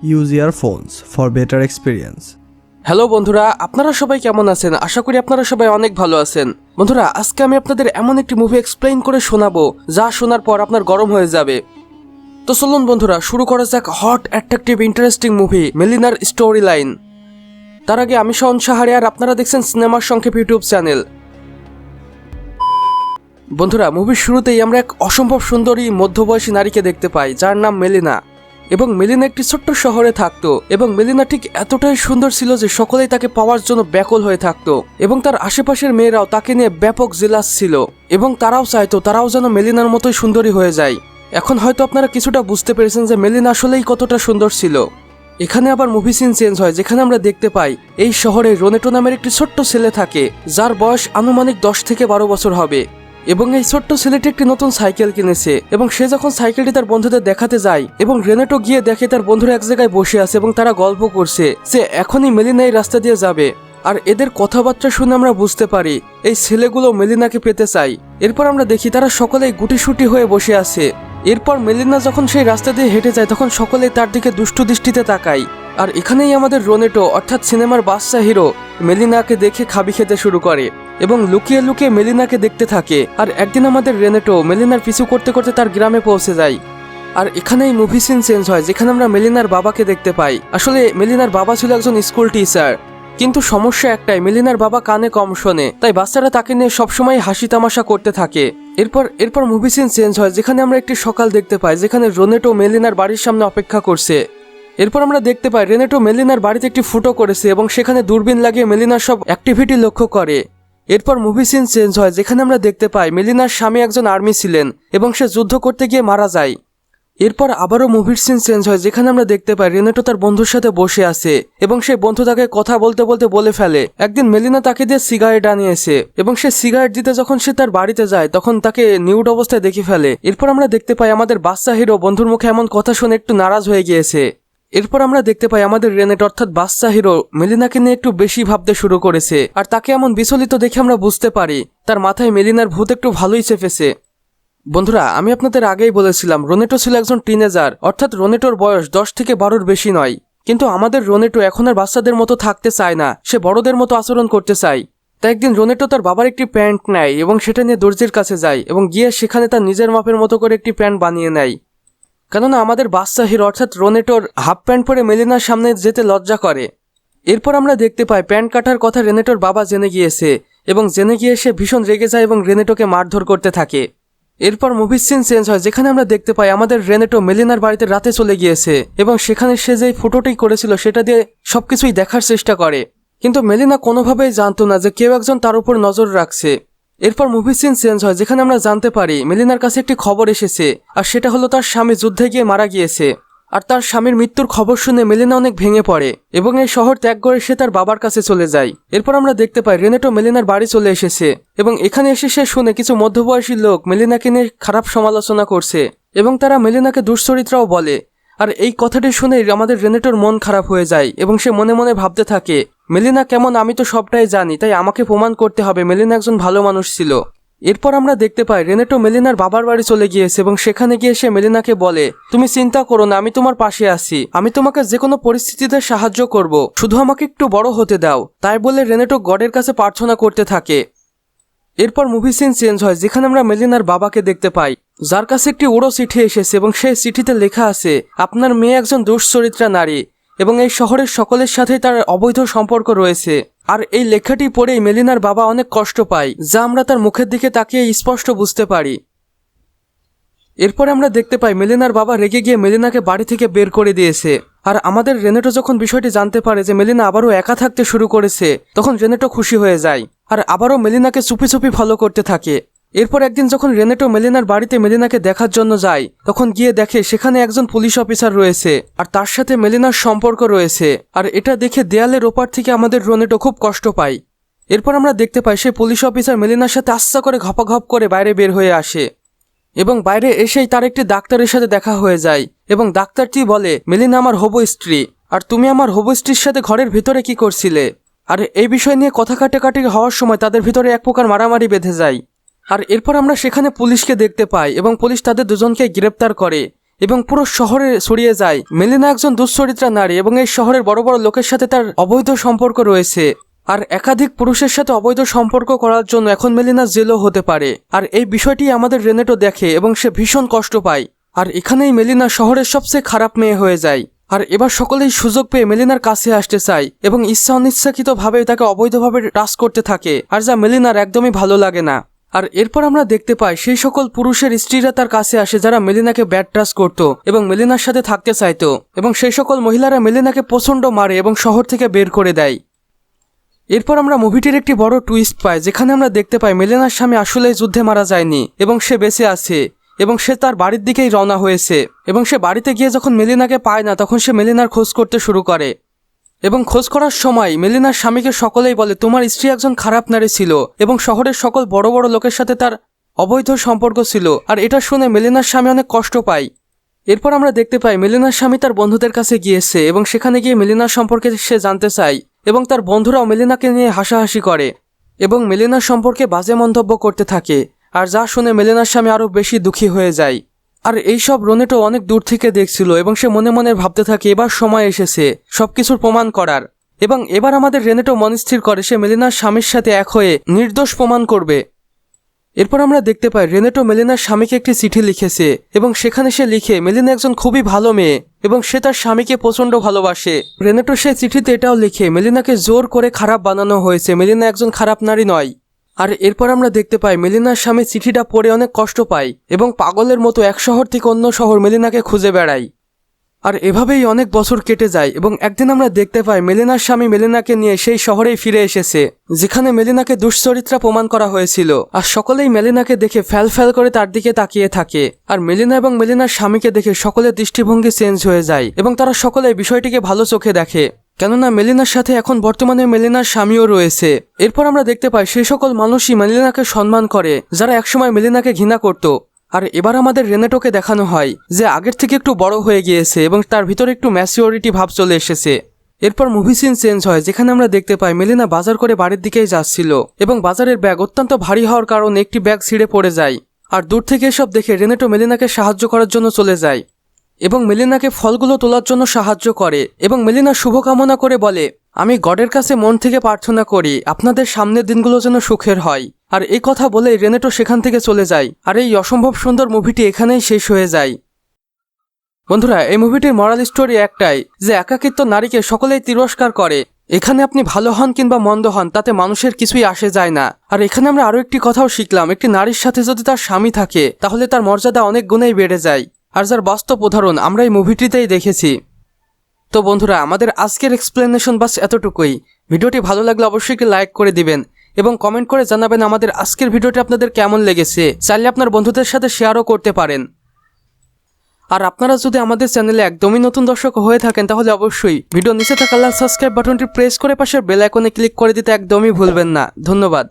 Use your phones for better experience. Hello বন্ধুরা, আপনারা সবাই কেমন আছেন? আশা করি আপনারা সবাই অনেক ভালো আছেন। বন্ধুরা, আজকে আমি আপনাদের এমন একটি মুভি এক্সপ্লেইন করে শোনাবো যা শোনার পর আপনার গরম হয়ে যাবে। তো চলুন বন্ধুরা, শুরু করা যাক হট অ্যাট্রাকটিভ ইন্টারেস্টিং মুভি মেলিনার স্টোরি লাইন। তার আগে আমি শাওন সাহারি আর আপনারা দেখছেন সিনেমার সংক্ষেপ ইউটিউব চ্যানেল। বন্ধুরা, মুভির শুরুতেই আমরা এক অসম্ভব সুন্দরী মধ্যবয়সী নারীকে দেখতে পাই যার নাম মেলিনা। এবং মেলিনা একটি ছোট্ট শহরে থাকতো এবং মেলিনা ঠিক এতটাই সুন্দর ছিল যে সকলেই তাকে পাওয়ার জন্য ব্যাকুল হয়ে থাকতো এবং তার আশেপাশের মেয়েরাও তাকে নিয়ে ব্যাপক জেলাস ছিল এবং তারাও চাইতো তারাও যেন মেলিনার মতোই সুন্দরী হয়ে যায়। এখন হয়তো আপনারা কিছুটা বুঝতে পেরেছেন যে মেলিনা আসলেই কতটা সুন্দর ছিল। এখানে আবার মুভি সিন চেঞ্জ হয়, যেখানে আমরা দেখতে পাই এই শহরে রোনেটো নামের একটি ছোট্ট ছেলে থাকে যার বয়স আনুমানিক 10 থেকে 12 বছর হবে। এবং এই ছোট্ট ছেলেটি একটি নতুন সাইকেল কিনেছে এবং সে যখন সাইকেলটি তার বন্ধুদের দেখাতে যায় এবং রেনেটো গিয়ে দেখে তার বন্ধুরা এক জায়গায় বসে আছে এবং তারা গল্প করছে যে এখনই মেলিনা এই রাস্তা দিয়ে যাবে। আর এদের কথাবার্তা শুনে আমরা বুঝতে পারি এই ছেলেগুলো মেলিনাকে পেতে চাই। এরপর আমরা দেখি তারা সকলেই গুটিসুটি হয়ে বসে আছে। এরপর মেলিনা যখন সেই রাস্তা দিয়ে হেঁটে যায় তখন সকলেই তার দিকে দুষ্টু দৃষ্টিতে তাকায়। আর এখানেই আমাদের রোনেটো অর্থাৎ সিনেমার বাদশা হিরো মেলিনাকে দেখে খাবি খেতে শুরু করে এবং লুকিয়ে লুকিয়ে মেলিনাকে দেখতে থাকে। আর একদিন আমাদের রেনেটো মেলিনার পিছু করতে করতে তার গ্রামে পৌঁছে যায়। আর এখানেই মুভি সিন চেঞ্জ হয়, যেখানে আমরা মেলিনার বাবাকে দেখতে পাই। আসলে মেলিনার বাবা ছিল একজন স্কুল টিচার, কিন্তু সমস্যা একটাই, মেলিনার বাবা কানে কম শোনে, তাই বাচ্চারা তাকে নিয়ে সবসময় হাসি তামাশা করতে থাকে। এরপর মুভি সিন চেঞ্জ হয়, যেখানে আমরা একটি সকাল দেখতে পাই যেখানে রোনেটো মেলিনার বাড়ির সামনে অপেক্ষা করছে। এরপর আমরা দেখতে পাই রেনেটো মেলিনার বাড়িতে একটি ফুটো করেছে এবং সেখানে দূরবীন লাগিয়ে মেলিনার সব অ্যাক্টিভিটি লক্ষ্য করে। এরপর মুভি সিন চেঞ্জ হয়, যেখানে আমরা দেখতে পাই মেলিনার স্বামী একজন আর্মি ছিলেন এবং সে যুদ্ধ করতে গিয়ে মারা যায়। এরপর আবারও মুভির সিন চেঞ্জ হয়, যেখানে আমরা দেখতে পাই রেনেটো তার বন্ধুর সাথে বসে আছে এবং সেই বন্ধু তাকে কথা বলতে বলতে বলে ফেলে একদিন মেলিনা তাকে দিয়ে সিগারেট আনিয়েছে এবং সে সিগারেট দিতে যখন সে তার বাড়িতে যায় তখন তাকে নিউড অবস্থায় দেখে ফেলে। এরপর আমরা দেখতে পাই আমাদের বাচ্চা হিরো বন্ধুর মুখে এমন কথা শুনে একটু নারাজ হয়ে গিয়েছে। এরপর আমরা দেখতে পাই আমাদের রেনেটো অর্থাৎ বাচ্চা হিরো মেলিনাকে নিয়ে একটু বেশি ভাবতে শুরু করেছে। আর তাকে এমন বিচলিত দেখে আমরা বুঝতে পারি তার মাথায় মেলিনার ভূত একটু ভালোই চেপেছে। বন্ধুরা, আমি আপনাদের আগেই বলেছিলাম রোনেটো ছিল একজন টিনেজার, অর্থাৎ রোনেটোর বয়স 10 থেকে 12-র বেশি নয়। কিন্তু আমাদের রোনেটো এখন আর বাচ্চাদের মতো থাকতে চায় না, সে বড়দের মতো আচরণ করতে চায়। তাই একদিন রোনেটো তার বাবার একটি প্যান্ট নেয় এবং সেটা নিয়ে দর্জির কাছে যায় এবং গিয়ে সেখানে তার নিজের মাপের মতো করে একটি প্যান্ট বানিয়ে নেয়। কেননা আমাদের বাচ্চা হিরো অর্থাৎ রোনেটোর হাফ প্যান্ট পরে মেলিনার সামনে যেতে লজ্জা করে। এরপর আমরা দেখতে পাই প্যান্ট কাটার কথা রেনেটোর বাবা জেনে গিয়েছে এবং জেনে গিয়ে সে ভীষণ রেগে যায় এবং রেনেটোকে মারধর করতে থাকে। এরপর মুভির সিন চেঞ্জ হয়, যেখানে আমরা দেখতে পাই আমাদের রেনেটো মেলিনার বাড়িতে রাতে চলে গিয়েছে এবং সেখানে সে যে ফটোটি করেছিল সেটা দিয়ে সবকিছুই দেখার চেষ্টা করে। কিন্তু মেলিনা কোনোভাবেই জানতো না যে কেউ একজন তার উপর নজর রাখছে। এরপর মুভি সিন চেঞ্জ হয়, যেখানে আমরা জানতে পারি মেলিনার কাছে একটি খবর এসেছে আর সেটা হলো তার স্বামী যুদ্ধে গিয়ে মারা গিয়েছে। আর তার স্বামীর মৃত্যুর খবর শুনে মেলিনা অনেক ভেঙে পড়ে এবং এই শহর ত্যাগ করে সে তার বাবার কাছে চলে যায়। এরপর আমরা দেখতে পাই রেনেটো মেলিনার বাড়ি চলে এসেছে এবং এখানে এসে সে শুনে কিছু মধ্যবয়সী লোক মেলিনাকে নিয়ে খারাপ সমালোচনা করছে এবং তারা মেলিনাকে দুশ্চরিত্রাও বলে। আর এই কথাটি শুনে আমাদের রেনেটোর মন খারাপ হয়ে যায় এবং সে মনে মনে ভাবতে থাকে মেলিনা কেমন আমি তো সবটাই জানি, তাই আমাকে প্রমাণ করতে হবে মেলিনা একজন ভালো মানুষ ছিল। এরপর আমরা দেখতে পাই রেনেটো মেলিনার বাবার বাড়ি চলে গিয়েছে এবং সেখানে গিয়ে সে মেলিনাকে বলে তুমি চিন্তা করো না, আমি তোমার পাশে আছি, আমি তোমাকে যে কোনো পরিস্থিতিতে সাহায্য করব, শুধু আমাকে একটু বড় হতে দাও। তাই বলে রেনেটো গডের কাছে প্রার্থনা করতে থাকে। এরপর মুভি সিন চেঞ্জ হয়, যেখানে আমরা মেলিনার বাবাকে দেখতে পাই যার কাছে একটি উড়ো চিঠি এসেছে এবং সেই চিঠিতে লেখা আছে আপনার মেয়ে একজন দুশ্চরিত্রা নারী এবং এই শহরের সকলের সাথে তার অবৈধ সম্পর্ক রয়েছে। আর এই লেখাটি পড়েই মেলিনার বাবা অনেক কষ্ট পায়, যা আমরা তার মুখের দিকে তাকিয়ে স্পষ্ট বুঝতে পারি। এরপরে আমরা দেখতে পাই মেলিনার বাবা রেগে গিয়ে মেলিনাকে বাড়ি থেকে বের করে দিয়েছে। আর আমাদের রেনেটো যখন বিষয়টি জানতে পারে যে মেলিনা আবারও একা থাকতে শুরু করেছে তখন রেনেটো খুশি হয়ে যায় আর আবারও মেলিনাকে চুপি চুপি ফলো করতে থাকে। এরপর একদিন যখন রেনেটো মেলিনার বাড়িতে মেলিনাকে দেখার জন্য যায় তখন গিয়ে দেখে সেখানে একজন পুলিশ অফিসার রয়েছে আর তার সাথে মেলিনার সম্পর্ক রয়েছে। আর এটা দেখে দেয়ালের ওপার থেকে আমাদের রোনেটো খুব কষ্ট পায়। এরপর আমরা দেখতে পাই সেই পুলিশ অফিসার মেলিনার সাথে আস্তে করে ঘপাঘপ করে বাইরে বের হয়ে আসে এবং বাইরে এসেই তার একটি ডাক্তারের সাথে দেখা হয়ে যায় এবং ডাক্তারটি বলে মেলিনা আমার হবু স্ত্রী, আর তুমি আমার হবু স্ত্রীর সাথে ঘরের ভিতরে কি করছিলে। আর এই বিষয় নিয়ে কথা কাটাকাটি হওয়ার সময় তাদের ভিতরে এক প্রকার মারামারি বেঁধে যায়। আর এরপর আমরা সেখানে পুলিশকে দেখতে পাই এবং পুলিশ তাদের দুজনকে গ্রেপ্তার করে এবং পুরো শহরে ছড়িয়ে যায় মেলিনা একজন দুশ্চরিত্রা নারী এবং এই শহরের বড় বড় লোকের সাথে তার অবৈধ সম্পর্ক রয়েছে। আর একাধিক পুরুষের সাথে অবৈধ সম্পর্ক করার জন্য এখন মেলিনা জেলও হতে পারে। আর এই বিষয়টি আমাদের রেনেটো দেখে এবং সে ভীষণ কষ্ট পায়। আর এখানেই মেলিনা শহরের সবচেয়ে খারাপ মেয়ে হয়ে যায়। আর এবার সকলেই সুযোগ পেয়ে মেলিনার কাছে আসতে চায় এবং ইচ্ছা অনিচ্ছাকৃতভাবে তাকে অবৈধভাবে টাচ করতে থাকে, আর যা মেলিনার একদমই ভালো লাগে না। আর এরপর আমরা দেখতে পাই সেই সকল পুরুষের স্ত্রীরা তার কাছে আসে যারা মেলিনাকে ব্যাড টাচ করত এবং মেলিনার সাথে থাকতে চাইতো, এবং সেই সকল মহিলারা মেলিনাকে প্রচণ্ড মারে এবং শহর থেকে বের করে দেয়। এরপর আমরা মুভিটির একটি বড় টুইস্ট পাই, যেখানে আমরা দেখতে পাই মেলিনার স্বামী আসলেই যুদ্ধে মারা যায়নি এবং সে বেঁচে আছে এবং সে তার বাড়ির দিকেই রওনা হয়েছে। এবং সে বাড়িতে গিয়ে যখন মেলিনাকে পায় না, তখন সে মেলিনার খোঁজ করতে শুরু করে এবং খোঁজ করার সময় মেলিনার স্বামীকে সকলেই বলে তোমার স্ত্রী একজন খারাপ নারী ছিল এবং শহরের সকল বড় বড় লোকের সাথে তার অবৈধ সম্পর্ক ছিল। আর এটা শুনে মেলিনার স্বামী অনেক কষ্ট পায়। এরপর আমরা দেখতে পাই মেলিনার স্বামী তার বন্ধুদের কাছে গিয়েছে এবং সেখানে গিয়ে মেলিনার সম্পর্কে সে জানতে চায় এবং তার বন্ধুরাও মেলিনাকে নিয়ে হাসাহাসি করে এবং মেলিনার সম্পর্কে বাজে মন্তব্য করতে থাকে। আর যা শুনে মেলিনার স্বামী আরও বেশি দুঃখী হয়ে যায়। আর এইসব রেনেটো অনেক দূর থেকে দেখছিল এবং সে মনে মনে ভাবতে থাকে এবার সময় এসেছে সবকিছুর প্রমাণ করার। এবং এবার আমাদের রেনেটো মনস্থির করে সে মেলিনার স্বামীর সাথে এক হয়ে নির্দোষ প্রমাণ করবে। এরপর আমরা দেখতে পাই রেনেটো মেলিনার স্বামীকে একটি চিঠি লিখেছে এবং সেখানে সে লিখে মেলিনা একজন খুবই ভালো মেয়ে এবং সে তার স্বামীকে প্রচণ্ড ভালোবাসে। রেনেটো সেই চিঠিতে এটাও লিখে মেলিনাকে জোর করে খারাপ বানানো হয়েছে, মেলিনা একজন খারাপ নারী নয়। আর এরপর আমরা দেখতে পাই মেলিনার স্বামী চিঠিটা পড়ে অনেক কষ্ট পায় এবং পাগলের মতো এক শহর থেকে অন্য শহর মেলিনাকে খুঁজে বেড়ায়। আর এভাবেই অনেক বছর কেটে যায় এবং একদিন আমরা দেখতে পাই মেলিনার স্বামী মেলিনাকে নিয়ে সেই শহরেই ফিরে এসেছে যেখানে মেলিনাকে দুশ্চরিত্রা প্রমাণ করা হয়েছিল। আর সকলেই মেলিনাকে দেখে ফ্যাল ফ্যাল করে তার দিকে তাকিয়ে থাকে। আর মেলিনা এবং মেলিনার স্বামীকে দেখে সকলের দৃষ্টিভঙ্গি চেঞ্জ হয়ে যায় এবং তারা সকলেই বিষয়টিকে ভালো চোখে দেখে, কেননা মেলিনার সাথে এখন বর্তমানে মেলিনার স্বামীও রয়েছে। এরপর আমরা দেখতে পাই সেই সকল মানুষই মেলিনাকে সম্মান করে যারা একসময় মেলিনাকে ঘৃণা করত। আর এবার আমাদের রেনেটোকে দেখানো হয় যে আগের থেকে একটু বড় হয়ে গিয়েছে এবং তার ভিতরে একটু ম্যাচিওরিটি ভাব চলে এসেছে। এরপর মুভি সিন চেঞ্জ হয়, যেখানে আমরা দেখতে পাই মেলিনা বাজার করে বাড়ির দিকেই যাচ্ছিল এবং বাজারের ব্যাগ অত্যন্ত ভারী হওয়ার কারণে একটি ব্যাগ ছিঁড়ে পড়ে যায়। আর দূর থেকে এসব দেখে রেনেটো মেলিনাকে সাহায্য করার জন্য চলে যায় এবং মেলিনাকে ফলগুলো তোলার জন্য সাহায্য করে এবং মেলিনা শুভকামনা করে বলে আমি গডের কাছে মন থেকে প্রার্থনা করি আপনাদের সামনের দিনগুলো যেন সুখের হয়। আর এই কথা বলেই রেনেটো সেখান থেকে চলে যায়। আর এই অসম্ভব সুন্দর মুভিটি এখানেই শেষ হয়ে যায়। বন্ধুরা, এই মুভিটির মরাল স্টোরি একটাই যে একাকিত্ব নারীকে সকলেই তিরস্কার করে। এখানে আপনি ভালো হন কিংবা মন্দ হন তাতে মানুষের কিছুই আসে যায় না। আর এখানে আমরা আরো একটি কথাও শিখলাম, একটি নারীর সাথে যদি তার স্বামী থাকে তাহলে তার মর্যাদা অনেক গুণেই বেড়ে যায়। আর যার বাস্তব উদাহরণ আমরা এই মুভিটিতেই দেখেছি। তো বন্ধুরা, আমাদের আজকের এক্সপ্লেনেশন বাস এতটুকুই। ভিডিওটি ভালো লাগলে অবশ্যই একটি লাইক করে দিবেন এবং কমেন্ট করে জানাবেন আমাদের আজকের ভিডিওটি আপনাদের কেমন লেগেছে। চাইলে আপনার বন্ধুদের সাথে শেয়ারও করতে পারেন। আর আপনারা যদি আমাদের চ্যানেলে একদমই নতুন দর্শক হয়ে থাকেন তাহলে অবশ্যই ভিডিও নিচে থাকা লাল সাবস্ক্রাইব বাটনটি প্রেস করে পাশের বেল আইকনে ক্লিক করে দিতে একদমই ভুলবেন না। ধন্যবাদ।